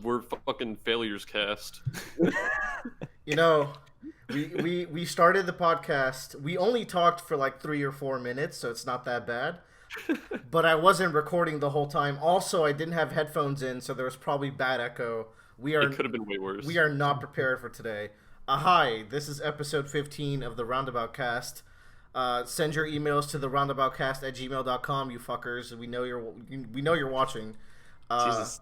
We're fucking failures cast. You know, we started the podcast. We only talked for like 3 or 4 minutes, so it's not that bad. But I wasn't recording the whole time. Also, I didn't have headphones in, so there was probably bad echo. We It are could have been way we worse. are not prepared for today. Hi, this is episode 15 of the Roundabout Cast. Send your emails to the roundaboutcast@gmail.com, you fuckers. We know you're watching. Uh, Jesus,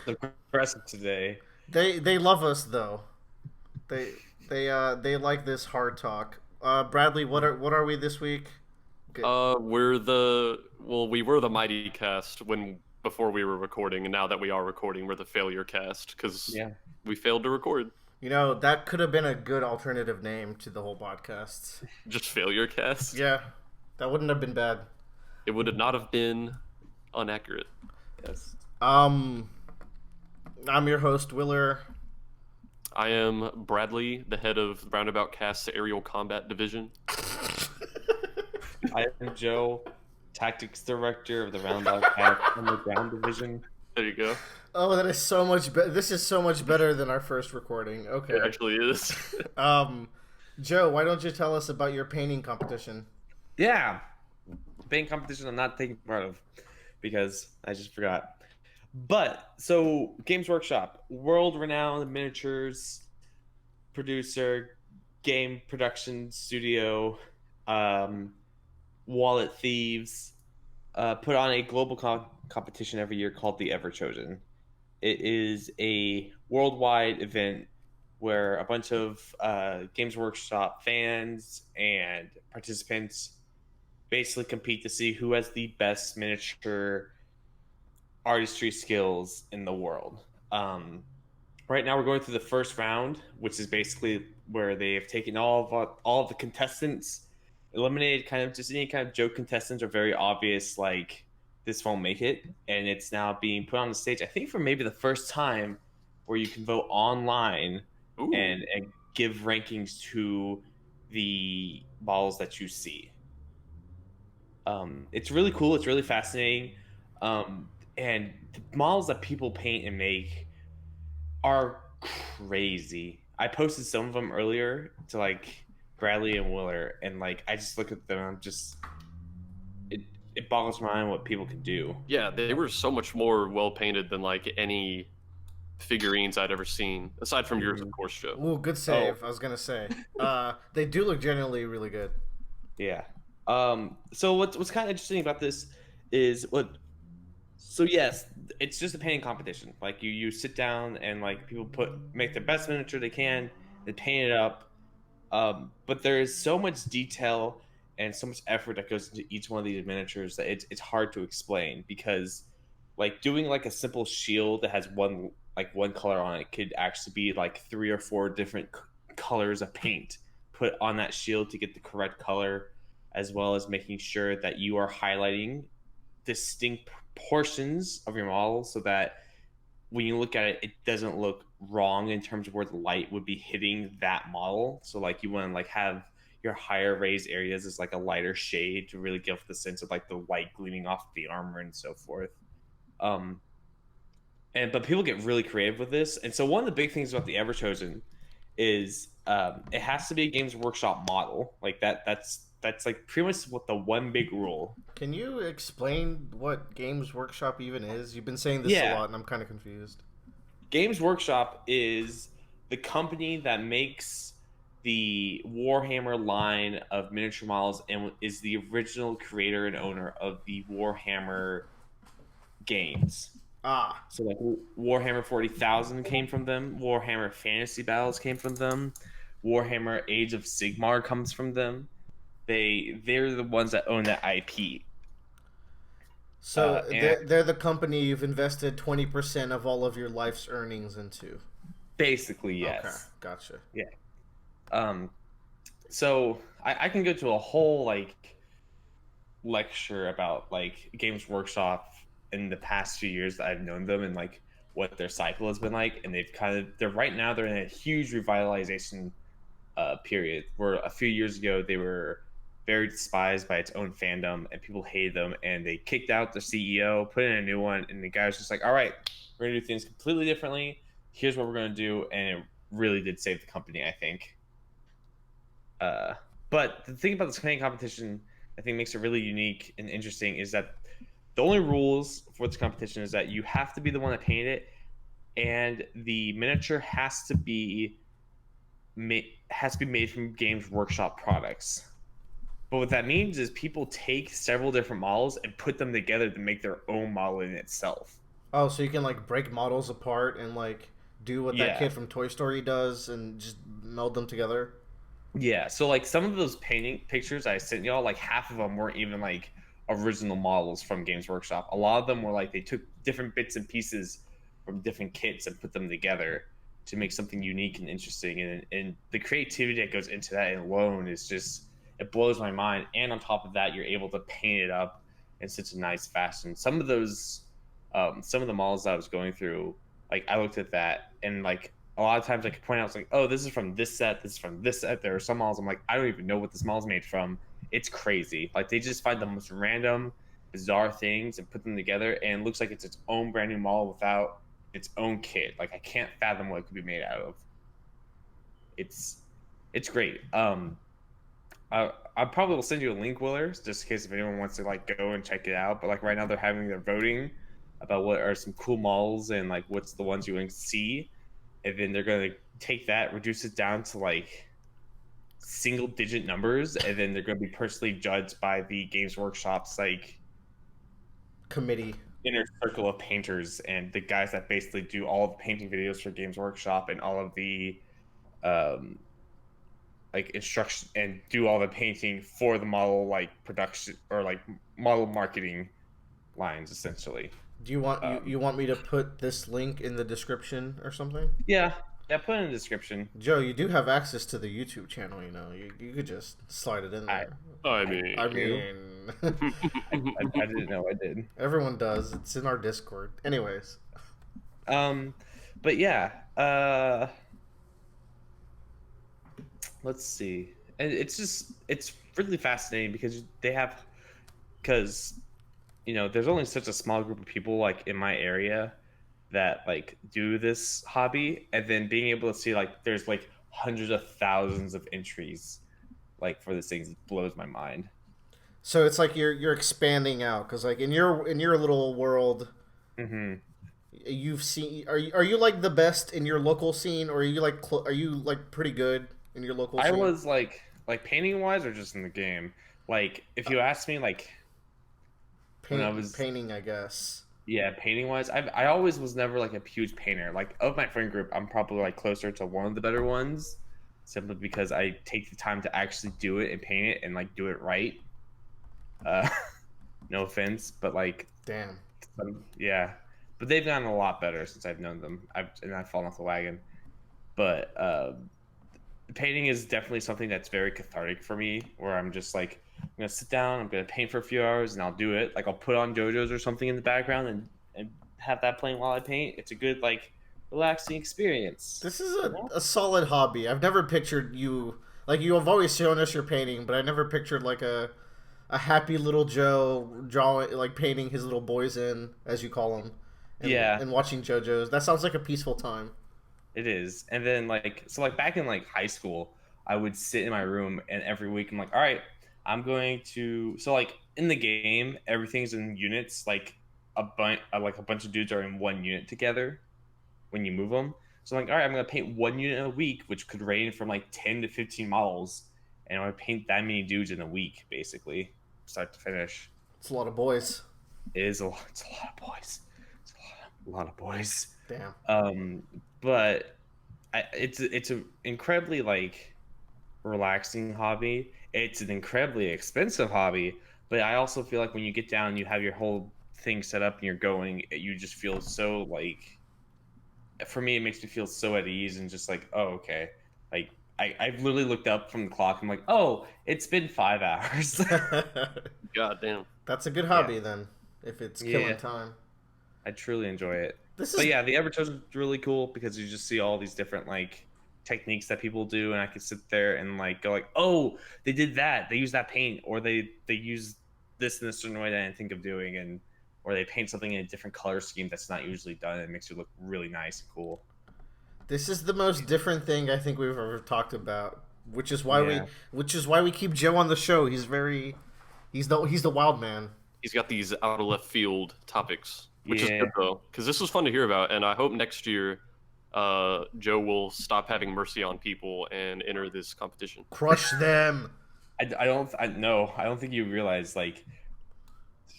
aggressive today. they love us though. They they like this hard talk. Bradley, what are we this week? Good. We were the mighty cast before we were recording, and now that we are recording, we're the failure cast because Yeah, we failed to record. You know, that could have been a good alternative name to the whole podcast. Just failure cast. Yeah, that wouldn't have been bad. It would not have been inaccurate. yes. I'm your host, Willer. I am Bradley, the head of Roundabout Cast's aerial combat division. I am Joe, tactics director of the Roundabout Cast on the ground division. There you go. Oh, that is so much better. This is so much better than our first recording. Okay. It actually is. Joe, why don't you tell us about your painting competition? Yeah, painting competition I'm not taking part of because I just forgot. But so Games Workshop, world-renowned miniatures producer, game production studio, wallet thieves, put on a global competition every year called the Everchosen. It is a worldwide event where a bunch of Games Workshop fans and participants basically compete to see who has the best miniature artistry skills in the world. Right now, we're going through the first round, which is basically where they have taken all of the contestants, eliminated kind of just any kind of joke contestants or very obvious like this won't make it, and it's now being put on the stage. I think for maybe the first time, where you can vote online and give rankings to the balls that you see. It's really cool. It's really fascinating. And the models that people paint and make are crazy. I posted some of them earlier to like Bradley and Willer, and like I just look at them. I'm just it boggles my mind what people can do. Yeah, they were so much more well painted than like any figurines I'd ever seen, aside from yours, of course, Joe. Ooh, good save. I was gonna say. They do look genuinely really good. Yeah. So what's kind of interesting about this is So yes, it's just a painting competition. Like you sit down and like people make the best miniature they can, they paint it up. But there is so much detail and so much effort that goes into each one of these miniatures that it's hard to explain, because like doing like a simple shield that has one color on it could actually be like 3 or 4 different colors of paint put on that shield to get the correct color, as well as making sure that you are highlighting distinct portions of your model so that when you look at it, it doesn't look wrong in terms of where the light would be hitting that model. So like you want to like have your higher raised areas as like a lighter shade to really give the sense of like the light gleaming off the armor and so forth. But people get really creative with this. And so one of the big things about the Everchosen is it has to be a Games Workshop model. Like that's like pretty much what the one big rule. Can you explain what Games Workshop even is? You've been saying this a lot, and I'm kind of confused. Games Workshop is the company that makes the Warhammer line of miniature models and is the original creator and owner of the Warhammer games. So like Warhammer 40,000 came from them. Warhammer Fantasy Battles came from them. Warhammer Age of Sigmar comes from them. They're the ones that own that IP. So they're the company you've invested 20% of all of your life's earnings into. Basically, yes. Okay, gotcha. Yeah. So I can go to a whole like lecture about like Games Workshop in the past few years that I've known them and like what their cycle has been like, and they're right now they're in a huge revitalization period where a few years ago they were very despised by its own fandom and people hated them, and they kicked out the CEO, put in a new one, and the guy was just like, all right, We're gonna do things completely differently. Here's what we're gonna do, and it really did save the company, I think. Uh, but the thing about this painting competition, I think makes it really unique and interesting is that the only rules for this competition is that you have to be the one that painted it, and the miniature has to be made from Games Workshop products. But what that means is people take several different models and put them together to make their own model in itself. Oh, so you can like break models apart and like do what that Yeah. kid from Toy Story does and just meld them together. Yeah, so like some of those painting pictures I sent y'all, like half of them weren't even like original models from Games Workshop. A lot of them were like they took different bits and pieces from different kits and put them together to make something unique and interesting. And the creativity that goes into that alone is just it blows my mind. And on top of that, you're able to paint it up in such a nice fashion. Some of the models I was going through, like I looked at that and like a lot of times I could point out, it's like, oh, this is from this set, this is from this set. There are some models I'm like, I don't even know what this model's made from. It's crazy. Like they just find the most random, bizarre things and put them together, and it looks like it's its own brand new model without its own kit. Like I can't fathom what it could be made out of. It's it's great. I probably will send you a link, Willers, just in case if anyone wants to like go and check it out. But like right now they're having their voting about what are some cool models and like what's the ones you want to see, and then they're gonna take that, reduce it down to like single digit numbers, and then they're gonna be personally judged by the Games Workshop's like Committee. inner circle of painters and the guys that basically do all the painting videos for Games Workshop and all of the um like instruction and do all the painting for the model like production or like model marketing lines essentially. Do you want Um, you want me to put this link in the description or something? yeah, yeah. Put in the description. Joe, you do have access to the YouTube channel, you know. You could just slide it in I there. I I do. mean, I didn't know I did. everyone does. It's in our Discord. Anyways, Um, but yeah. Let's see. And it's really fascinating because they have because there's only such a small group of people like in my area that like do this hobby, and then being able to see like there's like hundreds of thousands of entries like for these things blows my mind. so it's like you're expanding out because like in your little world, Hmm. you've seen are you like the best in your local scene, or are you like are you like pretty good in your local I scene? was like painting wise or just in the game. Like if you asked me like when I was Painting, I guess. yeah, painting wise, I always was never like a huge painter. Like of my friend group, I'm probably like closer to one of the better ones, simply because I take the time to actually do it and paint it and like do it right. Uh, no offense, but like Damn. yeah, but they've gotten a lot better since I've known them. I've fallen off the wagon, but painting is definitely something that's very cathartic for me. Where I'm just like I'm gonna sit down, I'm gonna paint for a few hours, and I'll do it. Like I'll put on JoJo's or something in the background and have that playing while I paint. It's a good like relaxing experience. This is You know? a solid hobby. I've never pictured you like you have always shown us your painting, but I never pictured like a happy little Joe drawing like painting his little boys in, as you call them, Yeah, and watching JoJo's. That sounds like a peaceful time. it is. And then like back in like high school, I would sit in my room and every week I'm like, all right, I'm going to like in the game, everything's in units. Like a bunch of dudes are in one unit together when you move them. So I'm like, all right, I'm gonna paint one unit a week, which could range from like 10 to 15 models, and I would paint that many dudes in a week, basically, start to finish. It's a lot of boys. It is a lot. It's a lot of boys. It's a lot of boys. Damn. Um, but it's an incredibly like relaxing hobby. It's an incredibly expensive hobby, but I also feel like when you get down, you have your whole thing set up and you're going, you just feel so like. For me, it makes me feel so at ease and just like, oh, okay. Like I've literally looked up from the clock. I'm like, oh, it's been 5 hours. God damn. That's a good Yeah, hobby then, if it's yeah, killing time. I truly enjoy it. This But is yeah, the Everchosen is really cool because you just see all these different like techniques that people do, and I can sit there and like go like, oh, they did that. They use that paint, or they use this in a certain way that I didn't think of doing, and or they paint something in a different color scheme that's not usually done, and it makes it look really nice and cool. This is the most different thing I think we've ever talked about, which is why Yeah. we keep Joe on the show. He's the wild man. He's got these out of left field topics, which is Yeah. good though, because this was fun to hear about, and I hope next year Joe will stop having mercy on people and enter this competition. Crush them. I don't think you realize, like,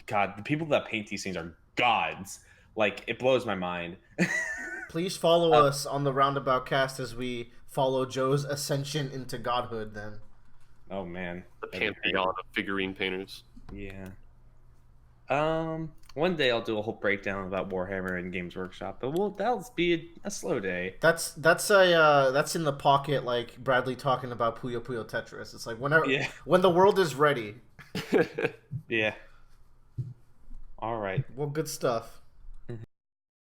God, the people that paint these things are gods. Like, it blows my mind. Please follow us on the Roundabout cast as we follow Joe's ascension into godhood. Then Oh man, The that'd be pantheon of figurine painters. great. Yeah. One day I'll do a whole breakdown about Warhammer and Games Workshop, but that'll be a slow day. that's in the pocket, like Bradley talking about Puyo Puyo Tetris. It's like Yeah. when the world is ready. Yeah. All right. Well, good stuff.